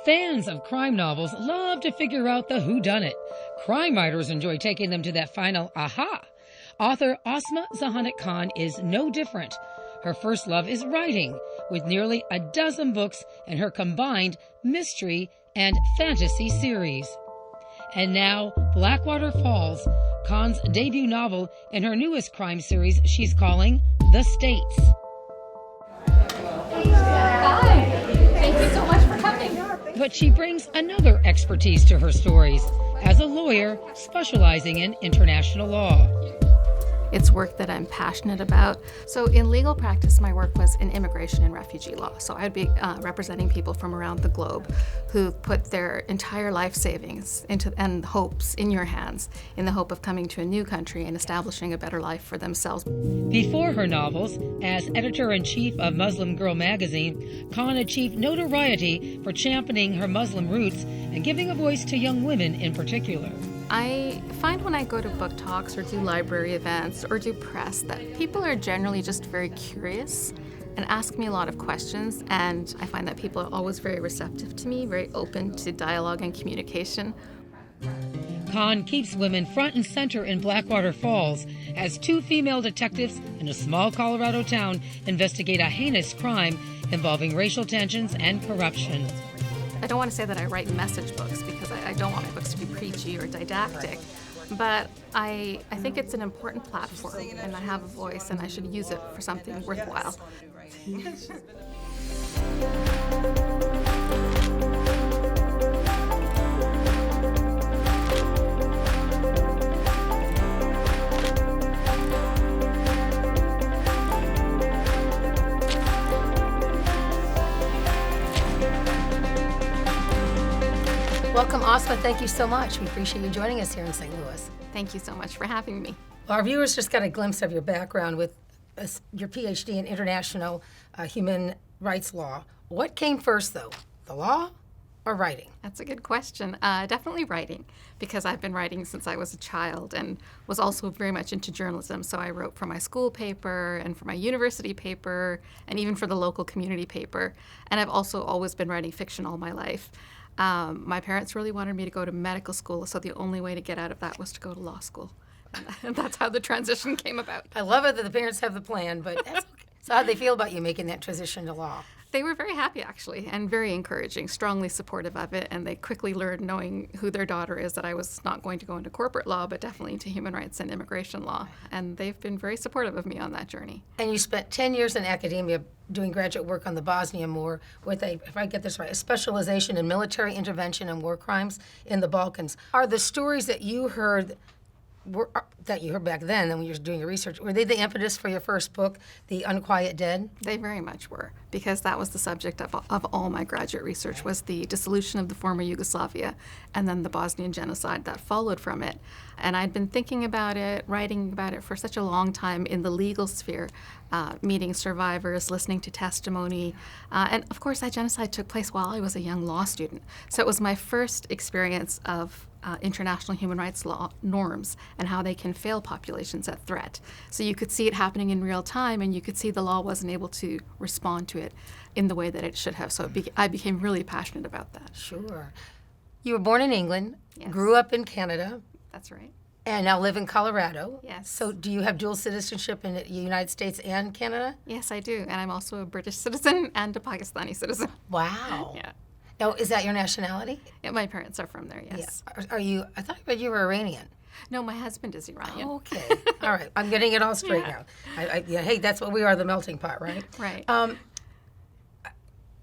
Fans of crime novels love to figure out the whodunit. Crime writers enjoy taking them to that final aha. Author Ausma Zehanat Kahn is no different. Her first love is writing, with nearly a dozen books in her combined mystery and fantasy series. And now, Blackwater Falls, Kahn's debut novel in her newest crime series she's calling The States. Hi, thank you so much for coming. But she brings another expertise to her stories as a lawyer specializing in international law. It's work that I'm passionate about. So in legal practice, my work was in immigration and refugee law. So I'd be representing people from around the globe who've put their entire life savings and hopes in your hands in the hope of coming to a new country and establishing a better life for themselves. Before her novels, as editor-in-chief of Muslim Girl magazine, Kahn achieved notoriety for championing her Muslim roots and giving a voice to young women in particular. I find when I go to book talks or do library events or do press that people are generally just very curious and ask me a lot of questions, and I find that people are always very receptive to me, very open to dialogue and communication. Kahn keeps women front and center in Blackwater Falls as two female detectives in a small Colorado town investigate a heinous crime involving racial tensions and corruption. I don't want to say that I write message books because I don't want my books to be preachy or didactic, but I think it's an important platform and I have a voice and I should use it for something worthwhile. Welcome, Ausma. Thank you so much. We appreciate you joining us here in St. Louis. Thank you so much for having me. Well, our viewers just got a glimpse of your background with your PhD in international human rights law. What came first, though, the law or writing? That's a good question. Definitely writing, because I've been writing since I was a child and was also very much into journalism. So I wrote for my school paper and for my university paper and even for the local community paper. And I've also always been writing fiction all my life. My parents really wanted me to go to medical school, so the only way to get out of that was to go to law school. And that's how the transition came about. I love it that the parents have the plan, but that's okay. So how did they feel about you making that transition to law? They were very happy, actually, and very encouraging, strongly supportive of it, and they quickly learned, knowing who their daughter is, that I was not going to go into corporate law, but definitely into human rights and immigration law, and they've been very supportive of me on that journey. And you spent 10 years in academia doing graduate work on the Bosnian War with if I get this right, a specialization in military intervention and war crimes in the Balkans. Are the stories that you heard back then, and when you were doing your research, were they the impetus for your first book, The Unquiet Dead? They very much were, because that was the subject of all my graduate research, was the dissolution of the former Yugoslavia and then the Bosnian genocide that followed from it. And I'd been thinking about it, writing about it for such a long time in the legal sphere, meeting survivors, listening to testimony. And of course, that genocide took place while I was a young law student. So it was my first experience of international human rights law norms and how they can fail populations at threat. So you could see it happening in real time, and you could see the law wasn't able to respond to it in the way that it should have. So I became really passionate about that. Sure. You were born in England, Yes. grew up in Canada, That's right. and now live in Colorado. Yes. So do you have dual citizenship in the United States and Canada? Yes, I do. And I'm also a British citizen and a Pakistani citizen. Wow. Yeah. Now, is that your nationality? Yeah, my parents are from there, yes. Yeah. Are you, I thought you were Iranian. No, my husband is Iranian. Okay. All right. I'm getting it all straight Yeah. now. Yeah, hey, that's what we are, the melting pot, right? Right.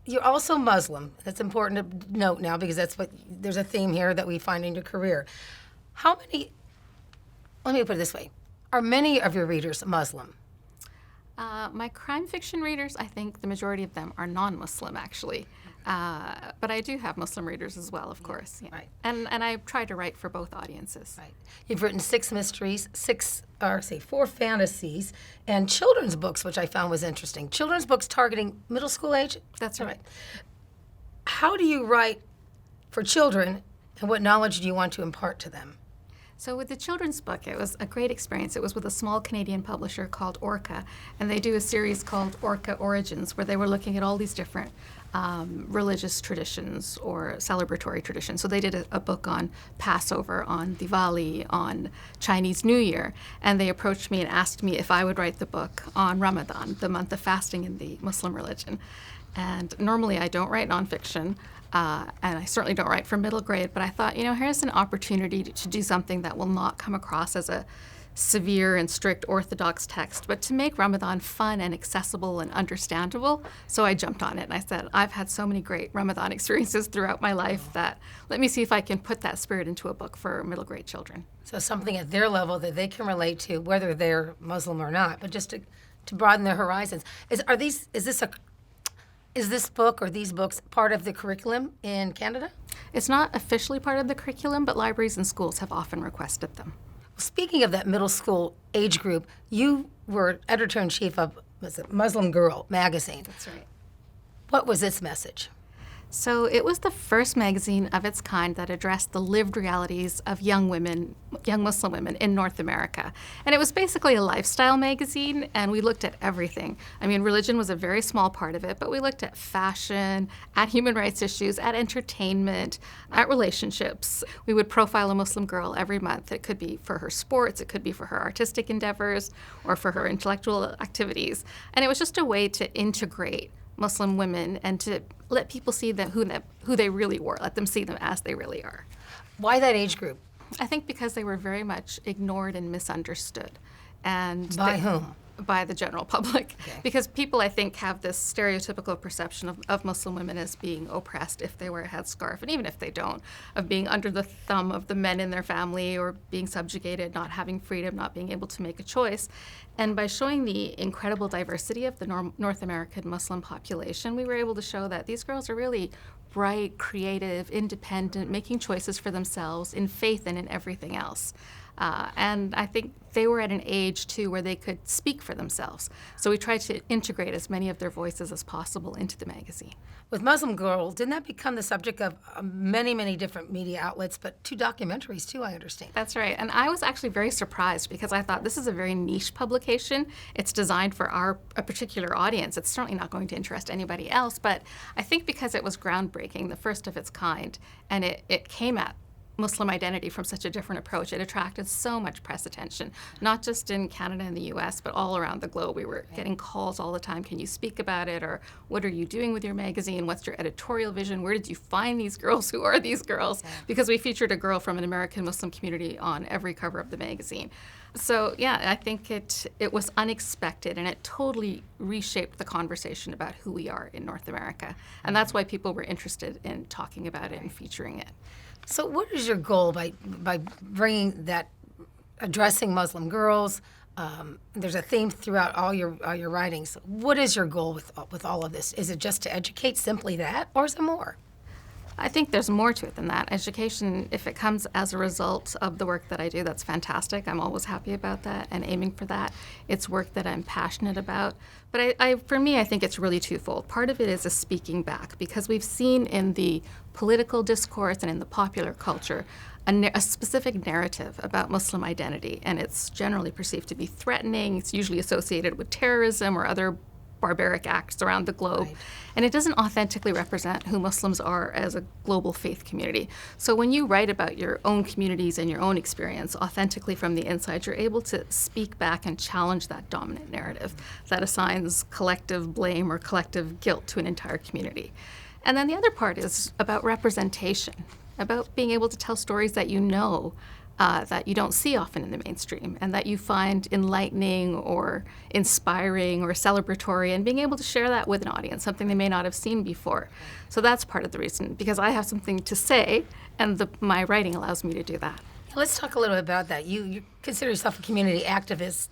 You're also Muslim. That's important to note now, because there's a theme here that we find in your career. Let me put it this way. Are many of your readers Muslim? My crime fiction readers, I think the majority of them are non-Muslim, actually. But I do have Muslim readers as well, of course. Yeah. Right. And I try to write for both audiences. Right. You've written 6 mysteries, 4 fantasies, and children's books, which I found was interesting. Children's books targeting middle school age? That's right. How do you write for children, and what knowledge do you want to impart to them? So with the children's book, it was a great experience. It was with a small Canadian publisher called Orca, and they do a series called Orca Origins, where they were looking at all these different religious traditions or celebratory traditions. So they did a book on Passover, on Diwali, on Chinese New Year, and they approached me and asked me if I would write the book on Ramadan, the month of fasting in the Muslim religion. And normally I don't write nonfiction, and I certainly don't write for middle grade, but I thought, here's an opportunity to do something that will not come across as a severe and strict orthodox text, but to make Ramadan fun and accessible and understandable. So I jumped on it and I said, I've had so many great Ramadan experiences throughout my life that let me see if I can put that spirit into a book for middle grade children. So something at their level that they can relate to, whether they're Muslim or not, but just to broaden their horizons. Is this book or these books part of the curriculum in Canada? It's not officially part of the curriculum, but libraries and schools have often requested them. Speaking of that middle school age group, you were editor-in-chief of Muslim Girl magazine. That's right. What was its message? So it was the first magazine of its kind that addressed the lived realities of young Muslim women in North America. And it was basically a lifestyle magazine, and we looked at everything. I mean, religion was a very small part of it, but we looked at fashion, at human rights issues, at entertainment, at relationships. We would profile a Muslim girl every month. It could be for her sports, it could be for her artistic endeavors, or for her intellectual activities. And it was just a way to integrate Muslim women and to let people see who they really were, let them see them as they really are. Why that age group? I think because they were very much ignored and misunderstood. And by whom? By the general public. Okay. Because people, I think, have this stereotypical perception of Muslim women as being oppressed if they wear a headscarf, and even if they don't, of being under the thumb of the men in their family or being subjugated, not having freedom, not being able to make a choice. And by showing the incredible diversity of the North American Muslim population, we were able to show that these girls are really bright, creative, independent, making choices for themselves in faith and in everything else. And I think they were at an age, too, where they could speak for themselves. So we tried to integrate as many of their voices as possible into the magazine. With Muslim Girl, didn't that become the subject of many, many different media outlets, but 2 documentaries, too, I understand? That's right. And I was actually very surprised because I thought this is a very niche publication. It's designed for a particular audience. It's certainly not going to interest anybody else. But I think because it was groundbreaking, the first of its kind, and it came at Muslim identity from such a different approach, it attracted so much press attention, not just in Canada and the U.S., but all around the globe. We were getting calls all the time, can you speak about it, or what are you doing with your magazine, what's your editorial vision, where did you find these girls, who are these girls? Because we featured a girl from an American Muslim community on every cover of the magazine. So yeah, I think it was unexpected, and it totally reshaped the conversation about who we are in North America. And that's why people were interested in talking about it and featuring it. So what is your goal by bringing that, addressing Muslim girls? There's a theme throughout all your writings. What is your goal with all of this? Is it just to educate, simply that, or is it more? I think there's more to it than that. Education, if it comes as a result of the work that I do, that's fantastic. I'm always happy about that and aiming for that. It's work that I'm passionate about. But for me, I think it's really twofold. Part of it is a speaking back, because we've seen in the political discourse and in the popular culture a specific narrative about Muslim identity, and it's generally perceived to be threatening. It's usually associated with terrorism or other barbaric acts around the globe. Right. And it doesn't authentically represent who Muslims are as a global faith community. So when you write about your own communities and your own experience authentically from the inside, you're able to speak back and challenge that dominant narrative that assigns collective blame or collective guilt to an entire community. And then the other part is about representation, about being able to tell stories that you know that you don't see often in the mainstream, and that you find enlightening or inspiring or celebratory, and being able to share that with an audience, something they may not have seen before. So that's part of the reason, because I have something to say, and my writing allows me to do that. Let's talk a little bit about that. You consider yourself a community activist.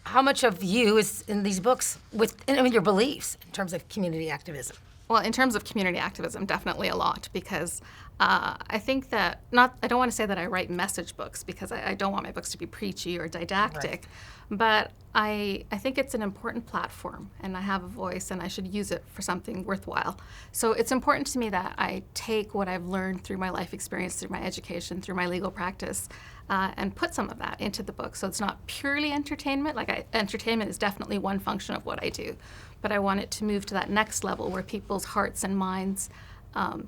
How much of you is in these books in your beliefs in terms of community activism? Well, in terms of community activism, definitely a lot, because I think that, I don't want to say that I write message books, because I don't want my books to be preachy or didactic, right. But I think it's an important platform, and I have a voice, and I should use it for something worthwhile. So it's important to me that I take what I've learned through my life experience, through my education, through my legal practice, and put some of that into the book. So it's not purely entertainment. Entertainment is definitely one function of what I do, but I want it to move to that next level where people's hearts and minds,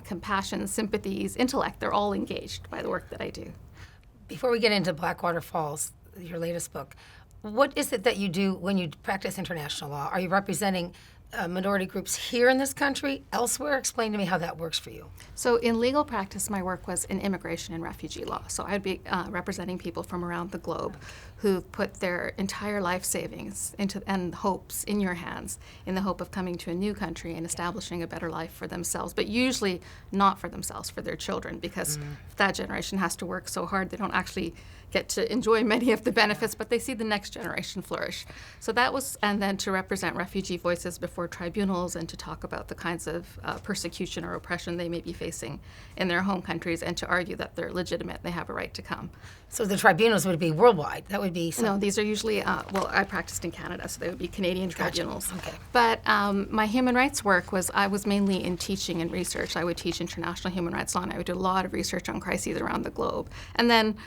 compassion, sympathies, intellect, they're all engaged by the work that I do. Before we get into Blackwater Falls, your latest book, what is it that you do when you practice international law? Are you representing minority groups here in this country, elsewhere? Explain to me how that works for you. So in legal practice, my work was in immigration and refugee law. So I'd be representing people from around the globe who've put their entire life savings and hopes in your hands in the hope of coming to a new country and establishing a better life for themselves, but usually not for themselves, for their children, because that generation has to work so hard they don't actually get to enjoy many of the benefits, but they see the next generation flourish. So that was, and then to represent refugee voices before tribunals and to talk about the kinds of persecution or oppression they may be facing in their home countries and to argue that they're legitimate, they have a right to come. So the tribunals would be worldwide. That would be No, these are usually, I practiced in Canada, so they would be Canadian tribunals. Okay. But my human rights work I was mainly in teaching and research. I would teach international human rights law, and I would do a lot of research on crises around the globe. And then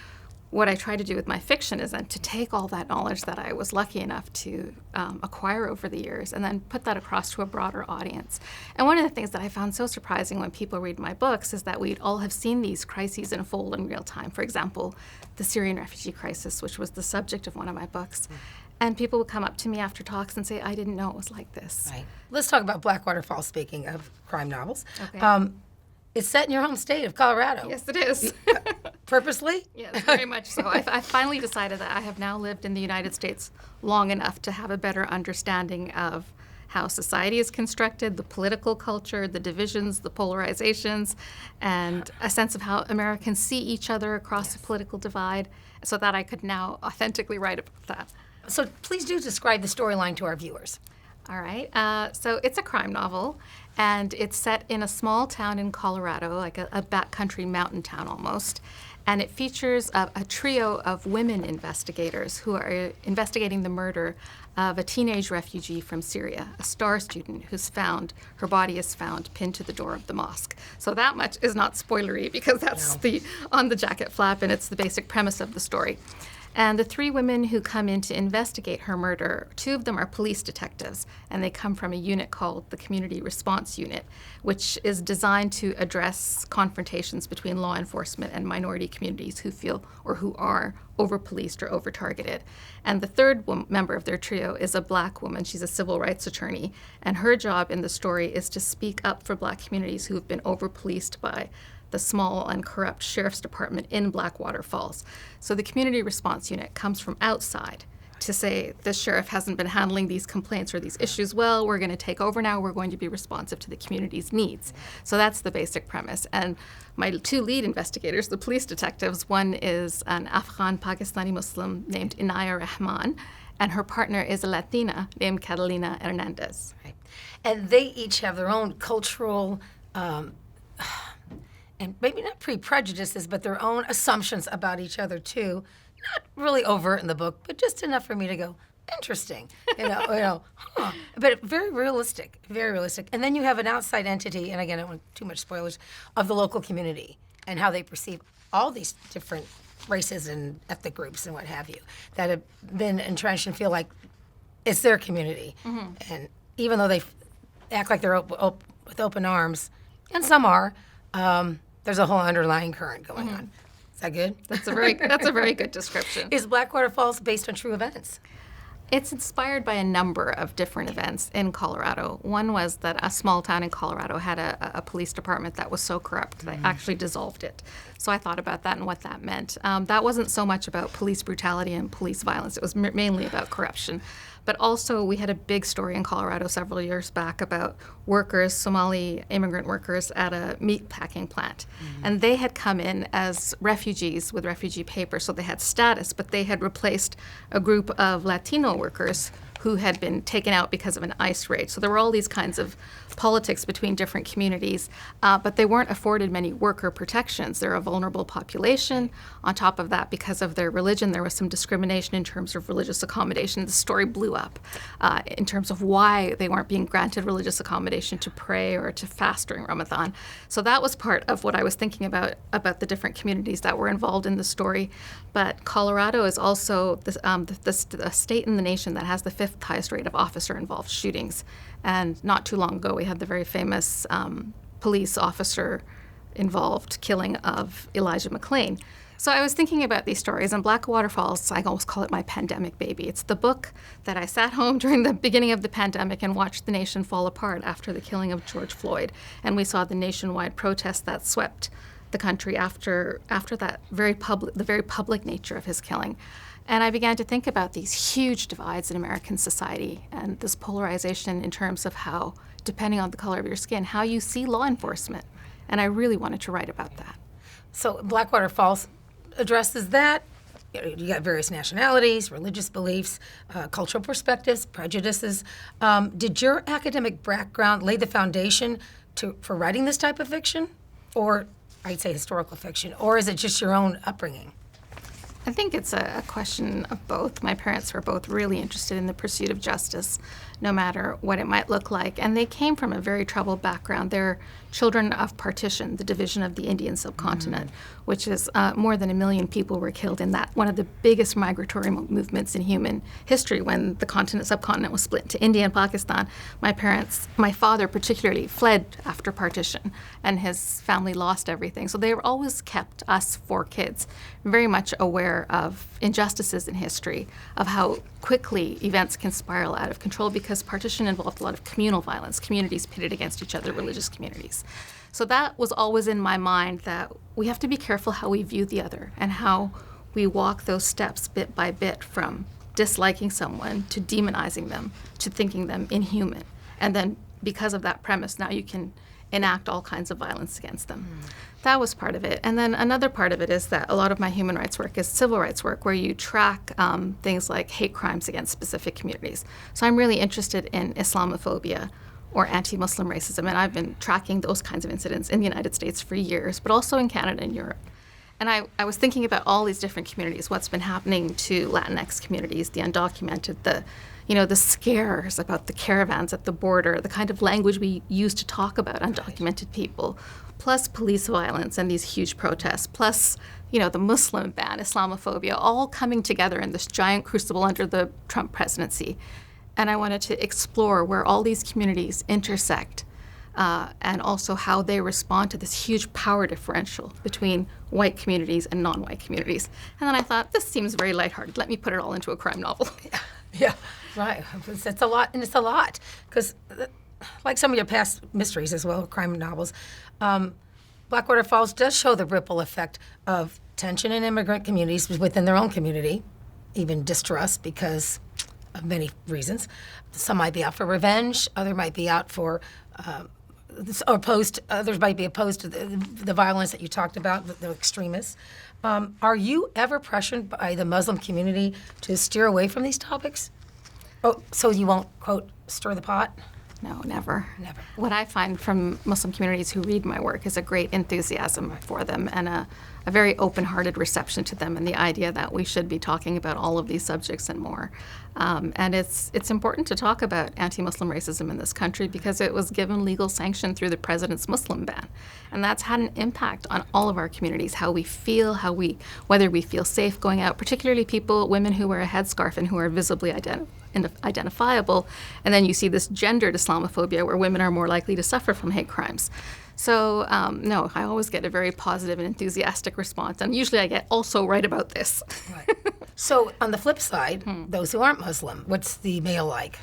what I try to do with my fiction is then to take all that knowledge that I was lucky enough to acquire over the years and then put that across to a broader audience. And one of the things that I found so surprising when people read my books is that we'd all have seen these crises unfold in real time. For example, the Syrian refugee crisis, which was the subject of one of my books. And people would come up to me after talks and say, I didn't know it was like this. Right. Let's talk about Blackwater Falls, speaking of crime novels. Okay. It's set in your home state of Colorado. Yes, it is. Purposely? Yes, very much so. I finally decided that I have now lived in the United States long enough to have a better understanding of how society is constructed, the political culture, the divisions, the polarizations, and a sense of how Americans see each other across the political divide, so that I could now authentically write about that. So please do describe the storyline to our viewers. All right. So it's a crime novel, and it's set in a small town in Colorado, like a backcountry mountain town almost. And it features a trio of women investigators who are investigating the murder of a teenage refugee from Syria, a STAR student her body is found pinned to the door of the mosque. So that much is not spoilery because that's on the jacket flap, and it's the basic premise of the story. And the three women who come in to investigate her murder, two of them are police detectives, and they come from a unit called the Community Response Unit, which is designed to address confrontations between law enforcement and minority communities who feel or who are over-policed or over-targeted. And the third member of their trio is a Black woman. She's a civil rights attorney, and her job in the story is to speak up for Black communities who have been over-policed by the small and corrupt sheriff's department in Blackwater Falls. So the Community Response Unit comes from outside to say the sheriff hasn't been handling these complaints or these issues well, we're going to take over now, we're going to be responsive to the community's needs. So that's the basic premise. And my two lead investigators, the police detectives, one is an Afghan Pakistani Muslim named Inaya Rahman, and her partner is a Latina named Catalina Hernandez. Right. And they each have their own cultural and maybe not pre-prejudices, but their own assumptions about each other too. Not really overt in the book, but just enough for me to go, interesting, huh. But very realistic. And then you have an outside entity, and again, I don't want too much spoilers, of the local community and how they perceive all these different races and ethnic groups and what have you that have been entrenched and feel like it's their community. Mm-hmm. And even though they act like they're with open arms, and some are, there's a whole underlying current going on. Is that good? That's a very good description. Is Blackwater Falls based on true events? It's inspired by a number of different events in Colorado. One was that a small town in Colorado had a police department that was so corrupt they actually dissolved it. So I thought about that and what that meant. That wasn't so much about police brutality and police violence. It was mainly about corruption. But also we had a big story in Colorado several years back about workers, Somali immigrant workers at a meat packing plant. Mm-hmm. And they had come in as refugees with refugee papers, so they had status, but they had replaced a group of Latino workers who had been taken out because of an ice raid. So there were all these kinds of politics between different communities, but they weren't afforded many worker protections. They're a vulnerable population. On top of that, because of their religion, there was some discrimination in terms of religious accommodation. The story blew up in terms of why they weren't being granted religious accommodation to pray or to fast during Ramadan. So that was part of what I was thinking about the different communities that were involved in the story. But Colorado is also the state in the nation that has the fifth highest rate of officer-involved shootings. And not too long ago, we had the very famous police officer-involved killing of Elijah McClain. So I was thinking about these stories, and Blackwater Falls, I almost call it my pandemic baby. It's the book that I sat home during the beginning of the pandemic and watched the nation fall apart after the killing of George Floyd. And we saw the nationwide protests that swept the country after that the very public nature of his killing. And I began to think about these huge divides in American society and this polarization in terms of how, depending on the color of your skin, how you see law enforcement. And I really wanted to write about that. So Blackwater Falls addresses that. You got various nationalities, religious beliefs, cultural perspectives, prejudices. Did your academic background lay the foundation for writing this type of fiction? Or I'd say historical fiction, or is it just your own upbringing? I think it's a question of both. My parents were both really interested in the pursuit of justice, no matter what it might look like. And they came from a very troubled background. They're children of partition, the division of the Indian subcontinent, which is more than 1 million people were killed in that, one of the biggest migratory movements in human history when the subcontinent was split into India and Pakistan. My father particularly, fled after partition, and his family lost everything. So they were always kept, us 4 kids, very much aware of injustices in history, of how quickly events can spiral out of control because partition involved a lot of communal violence, communities pitted against each other, religious communities. So that was always in my mind, that we have to be careful how we view the other and how we walk those steps bit by bit from disliking someone to demonizing them to thinking them inhuman. And then because of that premise, now you can enact all kinds of violence against them. That was part of it. And then another part of it is that a lot of my human rights work is civil rights work, where you track things like hate crimes against specific communities. So I'm really interested in Islamophobia or anti-Muslim racism, and I've been tracking those kinds of incidents in the United States for years, but also in Canada and Europe. And I was thinking about all these different communities, what's been happening to Latinx communities, the undocumented, the scares about the caravans at the border, the kind of language we use to talk about undocumented people, plus police violence and these huge protests, plus, the Muslim ban, Islamophobia, all coming together in this giant crucible under the Trump presidency. And I wanted to explore where all these communities intersect and also how they respond to this huge power differential between white communities and non-white communities. And then I thought, this seems very lighthearted. Let me put it all into a crime novel. Yeah, right. It's a lot, and it's a lot. Because like some of your past mysteries as well, crime novels, Blackwater Falls does show the ripple effect of tension in immigrant communities within their own community, even distrust because of many reasons. Some might be out for revenge, others might be out for others might be opposed to the violence that you talked about, the extremists. Are you ever pressured by the Muslim community to steer away from these topics? Oh, so you won't, quote, stir the pot? No, never. Never. What I find from Muslim communities who read my work is a great enthusiasm for them and a very open-hearted reception to them and the idea that we should be talking about all of these subjects and more. And it's important to talk about anti-Muslim racism in this country because it was given legal sanction through the president's Muslim ban. And that's had an impact on all of our communities, how we feel, whether we feel safe going out, particularly women who wear a headscarf and who are visibly identifiable. And then you see this gendered Islamophobia where women are more likely to suffer from hate crimes. So, no, I always get a very positive and enthusiastic response. And usually I get also right about this. Right. So on the flip side, those who aren't Muslim, what's the male like?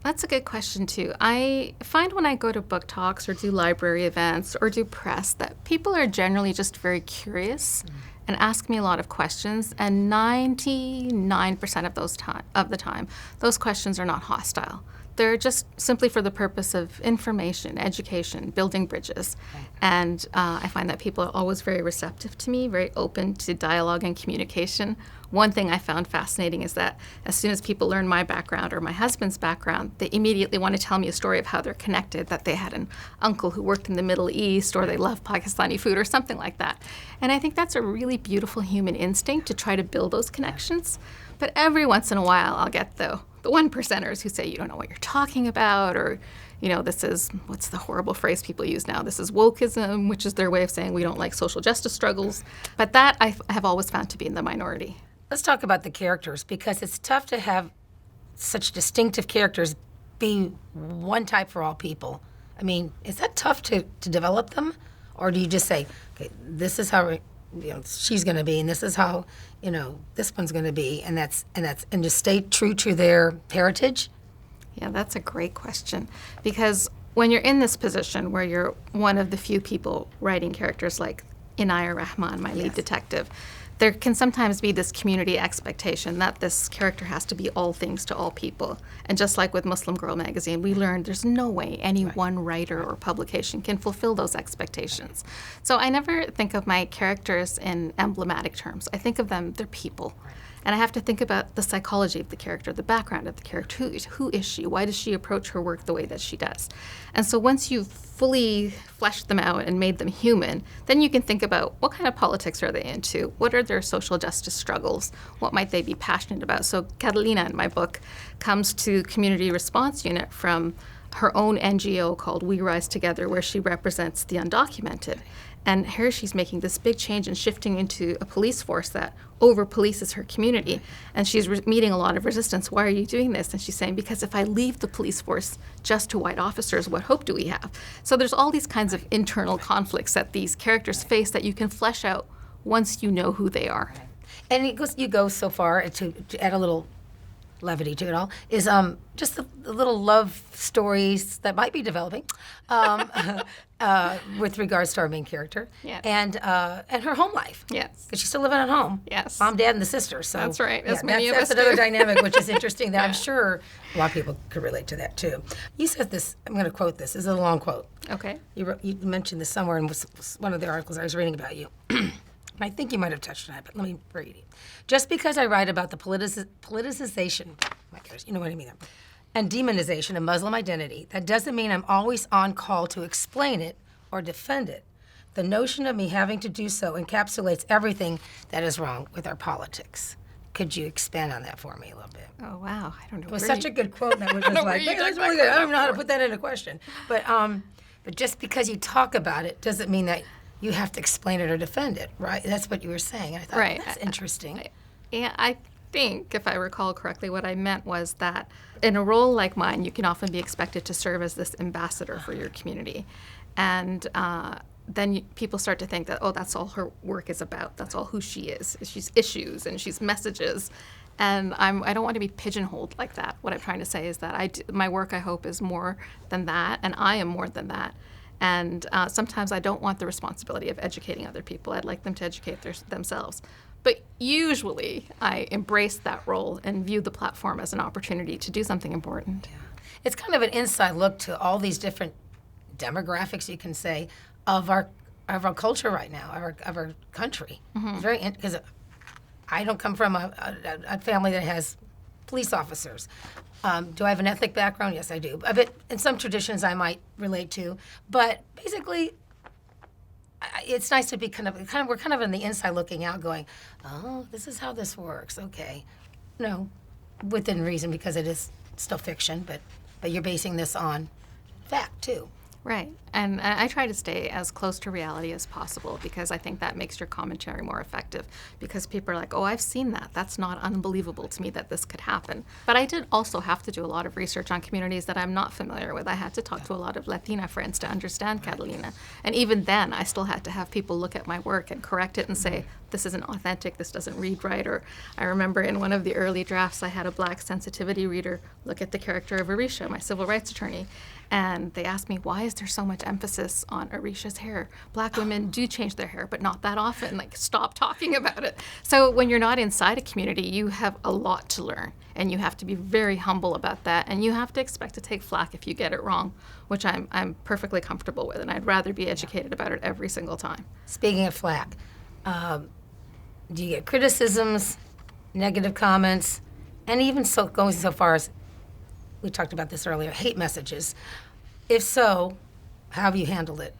That's a good question, too. I find when I go to book talks or do library events or do press that people are generally just very curious and ask me a lot of questions. And 99% of the time, those questions are not hostile. They're just simply for the purpose of information, education, building bridges. And I find that people are always very receptive to me, very open to dialogue and communication. One thing I found fascinating is that as soon as people learn my background or my husband's background, they immediately want to tell me a story of how they're connected, that they had an uncle who worked in the Middle East, or they love Pakistani food, or something like that. And I think that's a really beautiful human instinct to try to build those connections. But every once in a while, I'll get the one percenters who say, you don't know what you're talking about, or, this is, what's the horrible phrase people use now? This is wokeism, which is their way of saying we don't like social justice struggles. But that I have always found to be in the minority. Let's talk about the characters, because it's tough to have such distinctive characters be one type for all people. I mean, is that tough to develop them? Or do you just say, okay, this is how she's going to be, and this is how this one's going to be, and just stay true to their heritage? Yeah, that's a great question, because when you're in this position where you're one of the few people writing characters like Inaya Rahman, my lead detective, there can sometimes be this community expectation that this character has to be all things to all people. And just like with Muslim Girl magazine, we learned there's no way any one writer or publication can fulfill those expectations. So I never think of my characters in emblematic terms. I think of them, they're people. And I have to think about the psychology of the character, the background of the character. Who is she? Why does she approach her work the way that she does? And so once you've fully fleshed them out and made them human, then you can think about what kind of politics are they into? What are their social justice struggles? What might they be passionate about? So Catalina, in my book, comes to Community Response Unit from her own NGO called We Rise Together, where she represents the undocumented. And here she's making this big change and shifting into a police force that over-polices her community. And she's meeting a lot of resistance. Why are you doing this? And she's saying, because if I leave the police force just to white officers, what hope do we have? So there's all these kinds of internal conflicts that these characters face that you can flesh out once you know who they are. And you go so far to add a little levity to it all, is just the little love stories that might be developing with regards to our main character. Yes. And her home life. Yes. Because she's still living at home. Yes. Mom, dad, and the sister. So that's right. That's another dynamic, which is interesting that I'm sure a lot of people could relate to that too. You said this, I'm going to quote this. This is a long quote. Okay. You mentioned this somewhere in one of the articles I was reading about you. I think you might have touched on it, but let me read it. Just because I write about the politicization, my gosh, you know what I mean, and demonization of Muslim identity, that doesn't mean I'm always on call to explain it or defend it. The notion of me having to do so encapsulates everything that is wrong with our politics. Could you expand on that for me a little bit? Oh, wow. I don't know. It was such a good quote, and I was just like, that's really good. I don't even know how to put that into question. But just because you talk about it doesn't mean that you have to explain it or defend it, right? That's what you were saying. I thought, that's interesting. I think, if I recall correctly, what I meant was that in a role like mine, you can often be expected to serve as this ambassador for your community. And then people start to think that, oh, that's all her work is about. That's all who she is. She's issues and she's messages. And I don't want to be pigeonholed like that. What I'm trying to say is that my work, I hope, is more than that, and I am more than that. And sometimes I don't want the responsibility of educating other people. I'd like them to educate themselves. But usually I embrace that role and view the platform as an opportunity to do something important. Yeah. It's kind of an inside look to all these different demographics, you can say, of our culture right now, of our country. Mm-hmm. It's very because I don't come from a family that has police officers. Do I have an ethnic background? Yes, I do. A bit, in some traditions I might relate to, but basically, it's nice to be we're kind of in the inside looking out, going, oh, this is how this works. Okay, no, within reason, because it is still fiction, but you're basing this on fact too. Right. And I try to stay as close to reality as possible because I think that makes your commentary more effective because people are like, oh, I've seen that. That's not unbelievable to me that this could happen. But I did also have to do a lot of research on communities that I'm not familiar with. I had to talk to a lot of Latina friends to understand Catalina. And even then, I still had to have people look at my work and correct it and say, this isn't authentic, this doesn't read right. Or I remember in one of the early drafts, I had a Black sensitivity reader look at the character of Areesha, my civil rights attorney. And they asked me, why is there so much emphasis on Areesha's hair? Black women do change their hair, but not that often. Like, stop talking about it. So when you're not inside a community, you have a lot to learn. And you have to be very humble about that. And you have to expect to take flack if you get it wrong, which I'm perfectly comfortable with. And I'd rather be educated about it every single time. Speaking of flack, do you get criticisms, negative comments, and even going so far as, we talked about this earlier, hate messages? If so, how have you handled it?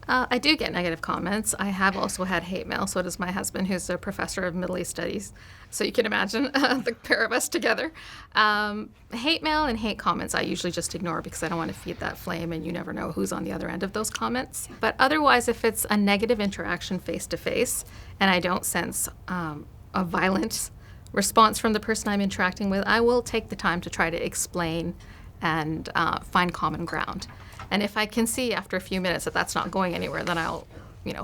I do get negative comments. I have also had hate mail. So does my husband, who's a professor of Middle East Studies. So you can imagine the pair of us together. Hate mail and hate comments I usually just ignore because I don't want to feed that flame, and you never know who's on the other end of those comments. But otherwise, if it's a negative interaction face-to-face and I don't sense a violent response from the person I'm interacting with, I will take the time to try to explain and find common ground. And if I can see after a few minutes that that's not going anywhere, then I'll,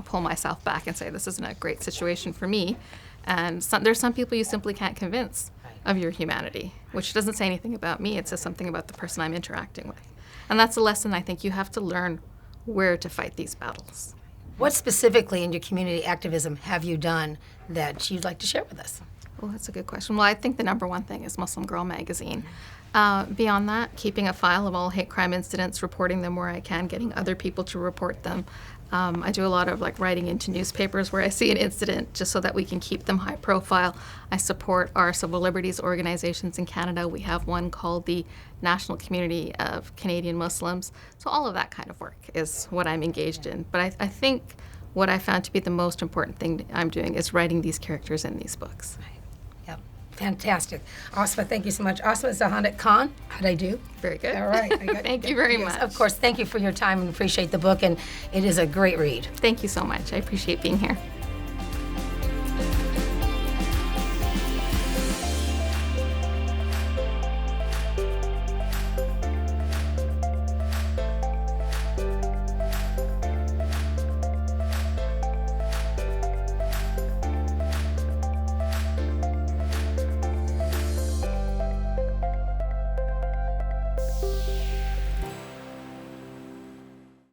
pull myself back and say, this isn't a great situation for me. And there's some people you simply can't convince of your humanity, which doesn't say anything about me. It says something about the person I'm interacting with. And that's a lesson I think you have to learn, where to fight these battles. What specifically in your community activism have you done that you'd like to share with us? Well, that's a good question. Well, I think the number one thing is Muslim Girl magazine. Beyond that, keeping a file of all hate crime incidents, reporting them where I can, getting other people to report them. I do a lot of writing into newspapers where I see an incident just so that we can keep them high profile. I support our civil liberties organizations in Canada. We have one called the National Community of Canadian Muslims. So all of that kind of work is what I'm engaged in. But I think what I found to be the most important thing I'm doing is writing these characters in these books. Yep. Fantastic. Ausma, thank you so much. Ausma Zehanat Kahn, how'd I do? Very good. All right. Thank you very much. Of course, thank you for your time and appreciate the book, and it is a great read. Thank you so much. I appreciate being here.